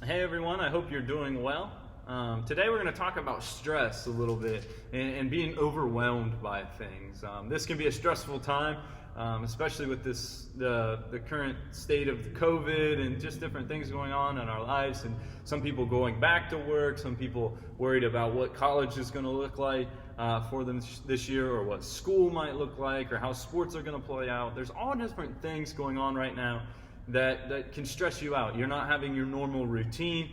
Hey everyone, I hope you're doing well. Today we're going to talk about stress a little bit and being overwhelmed by things. This can be a stressful time, especially with the current state of COVID and just different things going on in our lives. And some people going back to work, some people worried about what college is going to look like for them this year, or what school might look like, or how sports are going to play out. There's all different things going on right now that can stress you out. You're not having your normal routine.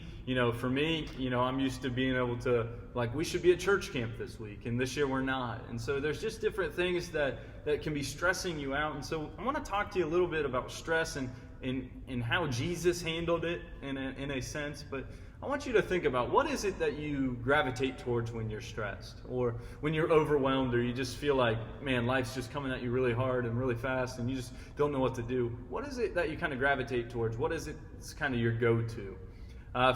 For me, I'm used to being able to, we should be at church camp this week, and this year we're not. And so there's just different things that can be stressing you out. And so I want to talk to you a little bit about stress and how Jesus handled it in a sense. But I want you to think about, what is it that you gravitate towards when you're stressed, or when you're overwhelmed, or you just feel like, man, life's just coming at you really hard and really fast and you just don't know what to do. What is it that you kind of gravitate towards? What is it that's kind of your go-to?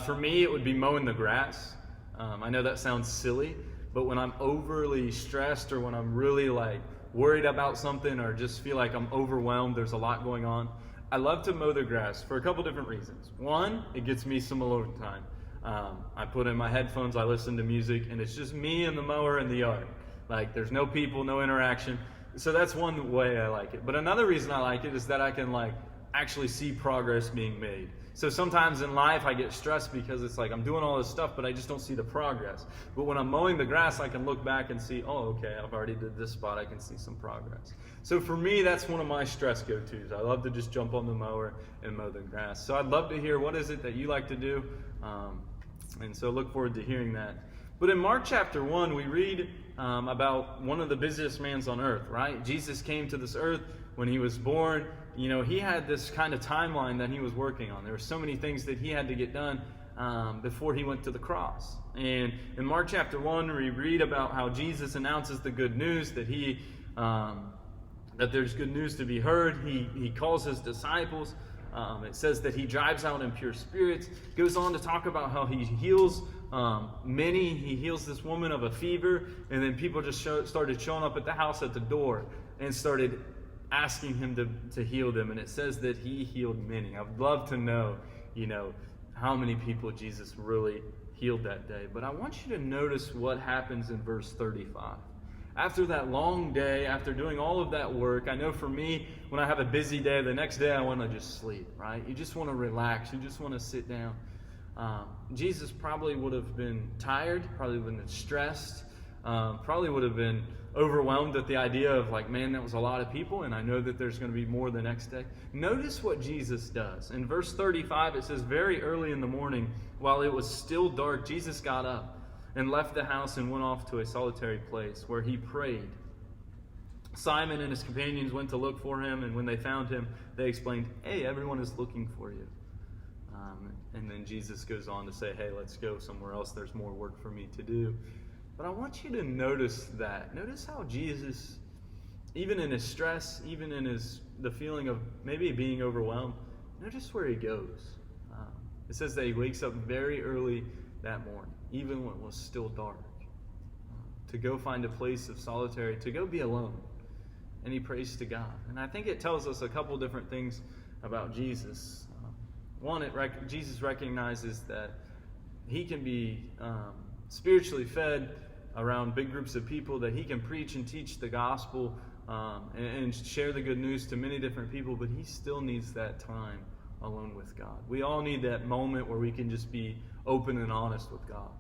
For me, it would be mowing the grass. I know that sounds silly, but when I'm overly stressed, or when I'm really worried about something, or just feel like I'm overwhelmed, there's a lot going on, I love to mow the grass for a couple different reasons. One, it gets me some alone time. I put in my headphones, I listen to music, and it's just me and the mower in the yard. There's no people, no interaction. So that's one way I like it. But another reason I like it is that I can actually see progress being made. So sometimes in life I get stressed because it's I'm doing all this stuff, but I just don't see the progress. But when I'm mowing the grass, I can look back and see, oh, okay, I've already did this spot, I can see some progress. So for me, that's one of my stress go-tos. I love to just jump on the mower and mow the grass. So I'd love to hear, what is it that you like to do? And so look forward to hearing that. But in Mark chapter 1, we read about one of the busiest men on earth, right? Jesus came to this earth when he was born. He had this kind of timeline that he was working on. There were so many things that he had to get done before he went to the cross. And in Mark chapter 1, we read about how Jesus announces the good news, that that there's good news to be heard. He calls his disciples. It says that he drives out impure spirits. Goes on to talk about how he heals many. He heals this woman of a fever, and then people just started showing up at the house at the door and started asking him to heal them. And it says that he healed many. I'd love to know, how many people Jesus really healed that day. But I want you to notice what happens in verse 35. After that long day, after doing all of that work, I know for me, when I have a busy day, the next day I want to just sleep, right? You just want to relax. You just want to sit down. Jesus probably would have been tired, probably would have been stressed, probably would have been overwhelmed at the idea of man, that was a lot of people, and I know that there's going to be more the next day. Notice what Jesus does. In verse 35, it says, very early in the morning, while it was still dark, Jesus got up and left the house and went off to a solitary place where he prayed. Simon and his companions went to look for him, and when they found him, they explained, hey, everyone is looking for you. And then Jesus goes on to say, hey, let's go somewhere else. There's more work for me to do. But I want you to notice that. Notice how Jesus, even in his stress, even in the feeling of maybe being overwhelmed, notice where he goes. It says that he wakes up very early that morning, even when it was still dark, to go find a place of solitary, to go be alone. And he prays to God. And I think it tells us a couple different things about Jesus. One, Jesus recognizes that he can be spiritually fed around big groups of people, that he can preach and teach the gospel and share the good news to many different people, but he still needs that time alone with God. We all need that moment where we can just be open and honest with God,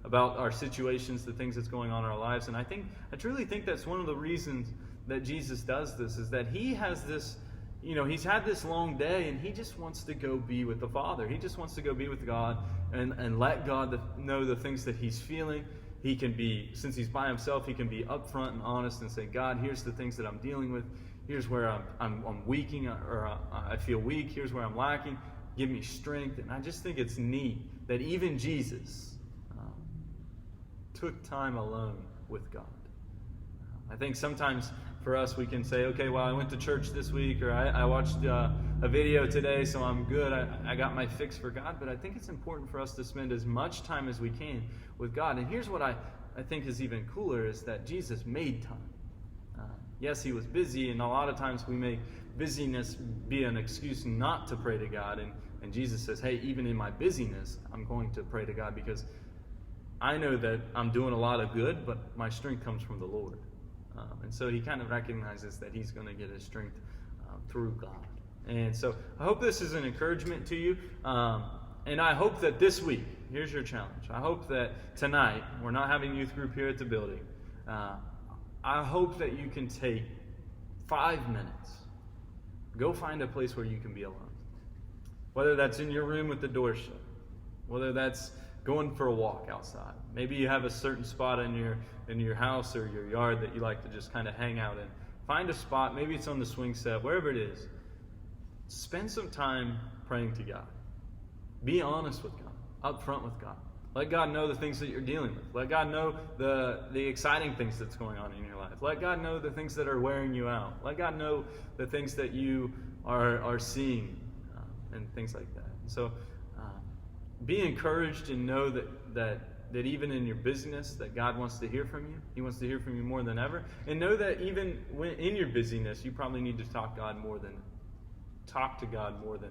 about our situations, the things that's going on in our lives. And I truly think that's one of the reasons that Jesus does this, is that he has this, he's had this long day, and he just wants to go be with the Father. He just wants to go be with God and let God know the things that he's feeling. He can be, since he's by himself, he can be upfront and honest and say, God, here's the things that I'm dealing with. Here's where I'm weakening, or I feel weak. Here's where I'm lacking. Give me strength. And I just think it's neat that even Jesus took time alone with God. I think sometimes for us, we can say, okay, well, I went to church this week, or I watched a video today, so I'm good. I got my fix for God. But I think it's important for us to spend as much time as we can with God. And here's what I think is even cooler, is that Jesus made time. Yes, he was busy, and a lot of times we make busyness be an excuse not to pray to God. And And Jesus says, hey, even in my busyness, I'm going to pray to God because I know that I'm doing a lot of good, but my strength comes from the Lord. And so he kind of recognizes that he's going to get his strength through God. And so I hope this is an encouragement to you. And I hope that this week, here's your challenge. I hope that tonight, we're not having youth group here at the building. I hope that you can take 5 minutes. Go find a place where you can be alone. Whether that's in your room with the door shut. Whether that's going for a walk outside. Maybe you have a certain spot in your house or your yard that you like to just kind of hang out in. Find a spot. Maybe it's on the swing set. Wherever it is. Spend some time praying to God. Be honest with God. Up front with God. Let God know the things that you're dealing with. Let God know the exciting things that's going on in your life. Let God know the things that are wearing you out. Let God know the things that you are seeing and things like that. And so be encouraged and know that even in your busyness that God wants to hear from you. He wants to hear from you more than ever. And know that even when in your busyness, you probably need to talk to God more than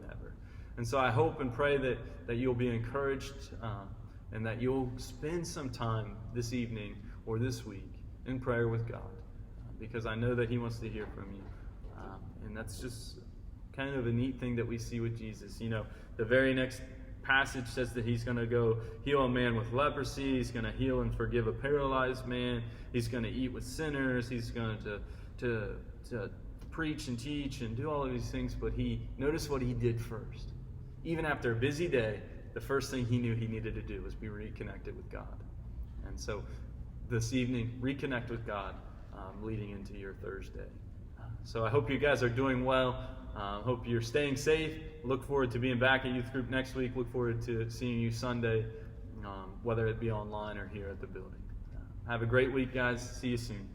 ever. And so I hope and pray that you'll be encouraged and that you'll spend some time this evening or this week in prayer with God, because I know that he wants to hear from you. And that's just kind of a neat thing that we see with Jesus. You know, the very next passage says that he's going to go heal a man with leprosy. He's going to heal and forgive a paralyzed man. He's going to eat with sinners. He's going to preach and teach and do all of these things. But notice what he did first. Even after a busy day, the first thing he knew he needed to do was be reconnected with God. And so this evening, reconnect with God leading into your Thursday. So I hope you guys are doing well. Hope you're staying safe. Look forward to being back at youth group next week. Look forward to seeing you Sunday, whether it be online or here at the building. Have a great week, guys. See you soon.